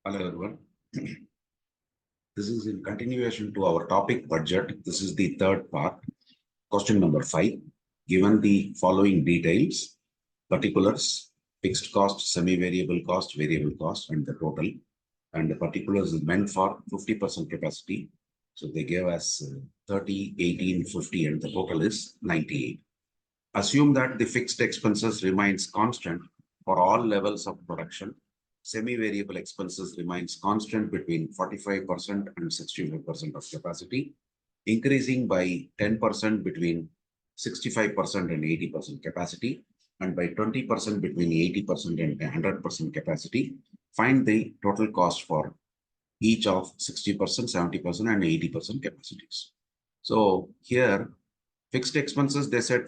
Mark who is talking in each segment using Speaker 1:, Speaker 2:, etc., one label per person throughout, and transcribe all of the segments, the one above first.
Speaker 1: Hello everyone. This is in continuation to our topic budget. This is the third part. Question number 5. Given the following details, particulars, fixed cost, semi-variable cost, variable cost, and the total. And the particulars is meant for 50% capacity. So they gave us 30, 18, 50, and the total is 98. Assume that the fixed expenses remains constant for all levels of production. Semi-variable expenses remains constant between 45% and 65% of capacity, increasing by 10% between 65% and 80% capacity, and by 20% between 80% and 100% capacity. Find the total cost for each of 60%, 70%, and 80% capacities. So here, fixed expenses, they said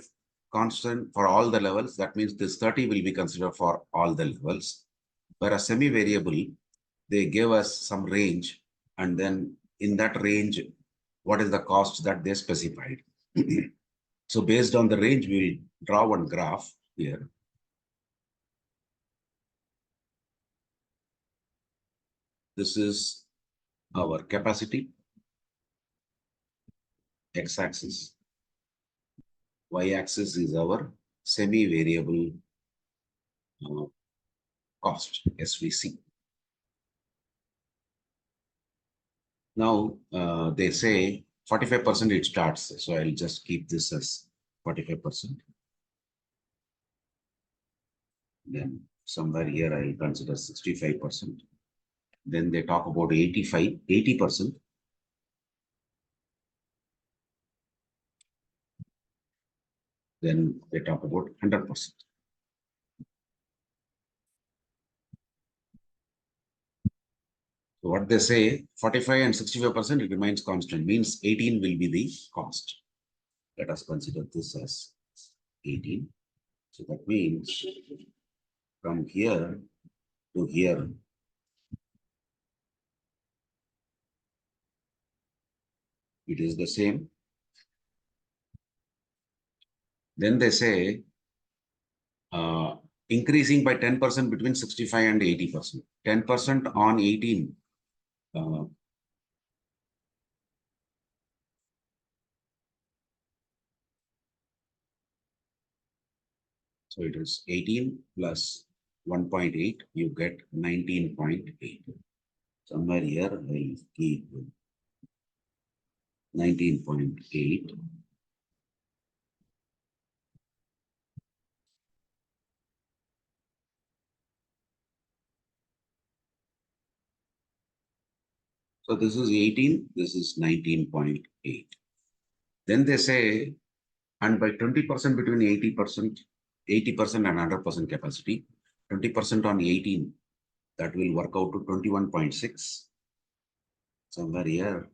Speaker 1: constant for all the levels. That means this 30 will be considered for all the levels. Whereas semi-variable, they gave us some range, and then in that range, what is the cost that they specified. So based on the range, we will draw one graph here. This is our capacity, x-axis. Y-axis is our semi-variable cost, SVC. Now, they say 45% it starts. So I'll just keep this as 45%. Then somewhere here I'll consider 65%. Then they talk about 80%. Then they talk about 100%. So what they say, 45 and 65%, it remains constant, means 18 will be the cost. Let us consider this as 18. So that means from here to here, it is the same. Then they say increasing by 10% between 65 and 80%. 10% on 18. So it is 18 plus 1.8, you get 19.8. Somewhere here, I'll keep 19.8. So this is 18, this is 19.8. Then they say, and by 20% between 80% and 100% capacity, 20% on 18, that will work out to 21.6. Somewhere here,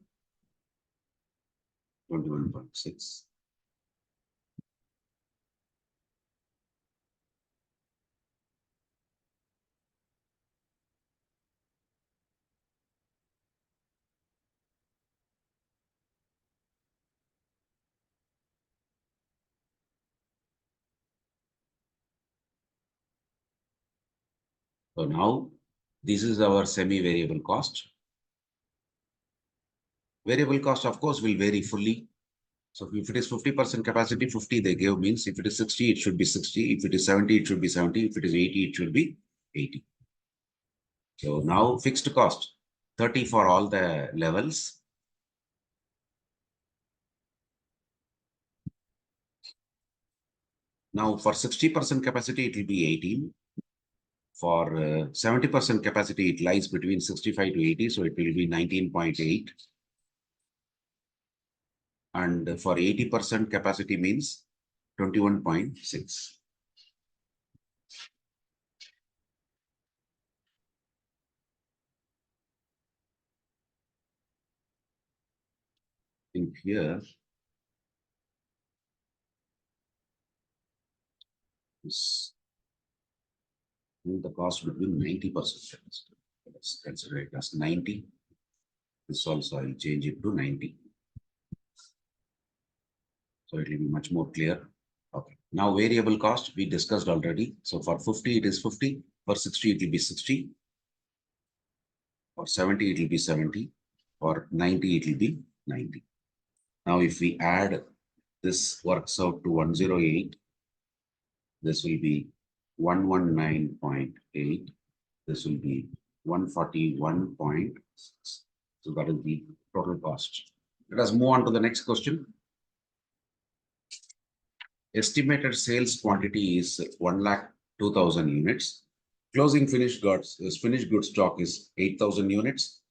Speaker 1: 21.6. So now, this is our semi-variable cost. Variable cost, of course, will vary fully. So if it is 50% capacity, 50 they give means if it is 60, it should be 60. If it is 70, it should be 70. If it is 80, it should be 80. So now fixed cost, 30 for all the levels. Now for 60% capacity, it will be 18. For 70% capacity, it lies between 65 to 80. So it will be 19.8. And for 80% capacity means 21.6. In here, is the cost between 90%. Let's consider it as 90. This also I'll change it to 90. So it will be much more clear. Okay. Now variable cost we discussed already. So for 50, it is 50. For 60, it will be 60. For 70, it will be 70. For 90, it will be 90. Now, if we add this works out to 108, this will be 119.8. This will be 141.6. So that is the total cost. Let us move on to the next question. Estimated sales quantity is 1,02,000 units. Closing finished goods stock is 8,000 units.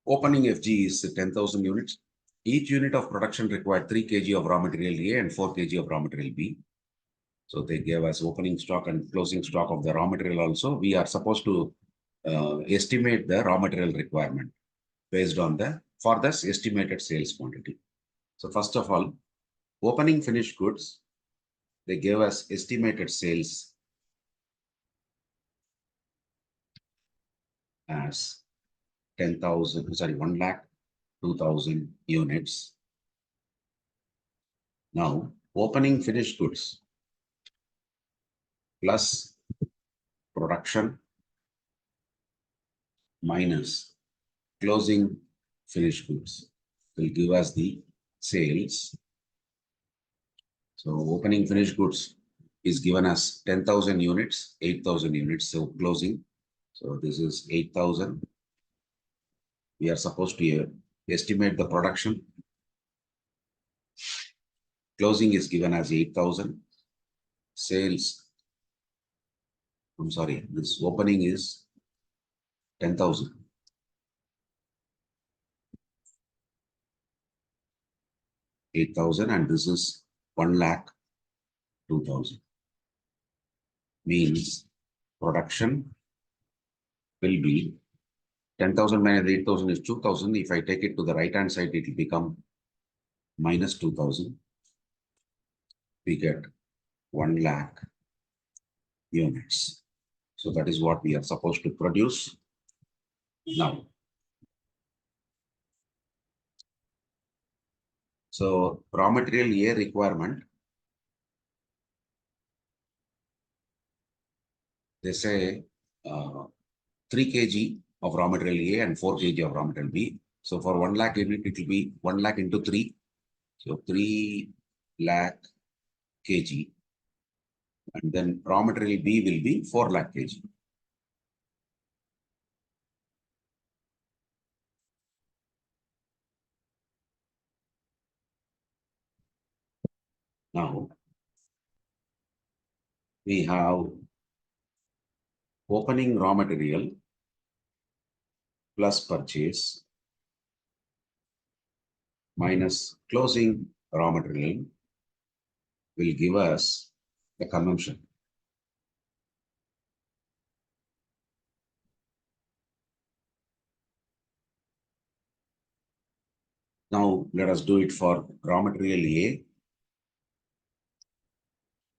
Speaker 1: Opening FG is 10,000 units. Each unit of production required 3 kg of raw material A and 4 kg of raw material B. So they gave us opening stock and closing stock of the raw material also. We are supposed to estimate the raw material requirement based on for this estimated sales quantity. So first of all, opening finished goods, they gave us estimated sales as 1,02,000 units. Now, opening finished goods plus production minus closing finished goods will give us the sales. So opening finished goods is given as 10,000 units, 8,000 units. So closing. So this is 8,000. We are supposed to estimate the production. Closing is given as 8,000. Sales. I'm sorry, this opening is 10,000. $8,000 and this is 1,02,000. Means production will be 10,000 minus 8,000 is 2,000. If I take it to the right hand side, it will become minus 2,000. We get 1,00,000 units. So that is what we are supposed to produce. Now, so raw material A requirement, they say 3 kg of raw material A and 4 kg of raw material B. So for 1,00,000 unit, it will be 1,00,000 into 3. So 3,00,000 kg. And then raw material B will be 4,00,000 kg. Now, we have opening raw material plus purchase minus closing raw material will give us the consumption. Now, let us do it for raw material A.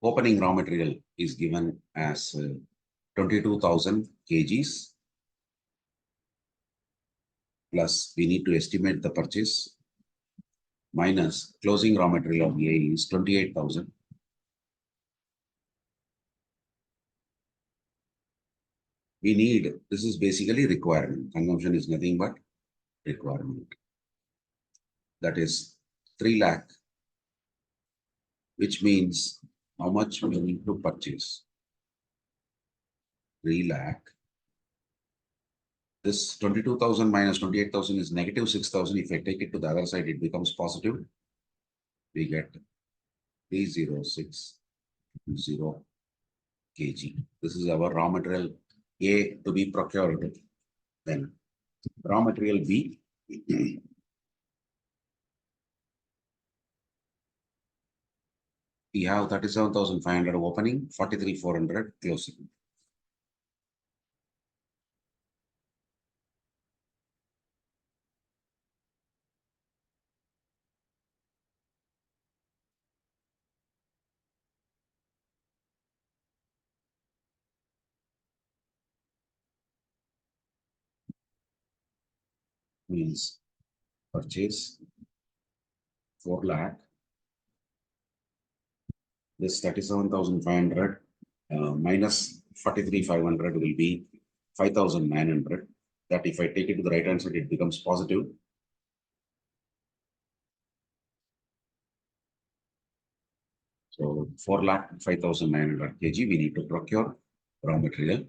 Speaker 1: Opening raw material is given as 22,000 kgs. Plus, we need to estimate the purchase. Minus closing raw material of A is 28,000. We need, this is basically requirement. Consumption is nothing but requirement. That is 3,00,000, which means how much we need to purchase. 3,00,000. This 22,000 minus 28,000 is negative 6,000. If I take it to the other side, it becomes positive. We get 30620 kg. This is our raw material A to be procured. Then raw material B. We have 37,500 opening, 43,400 closing. Means purchase 4,00,000. This 37,500 minus 43,500 will be 5,900. that if I take it to the right hand side, it becomes positive. So 4,05,900 kg we need to procure raw material.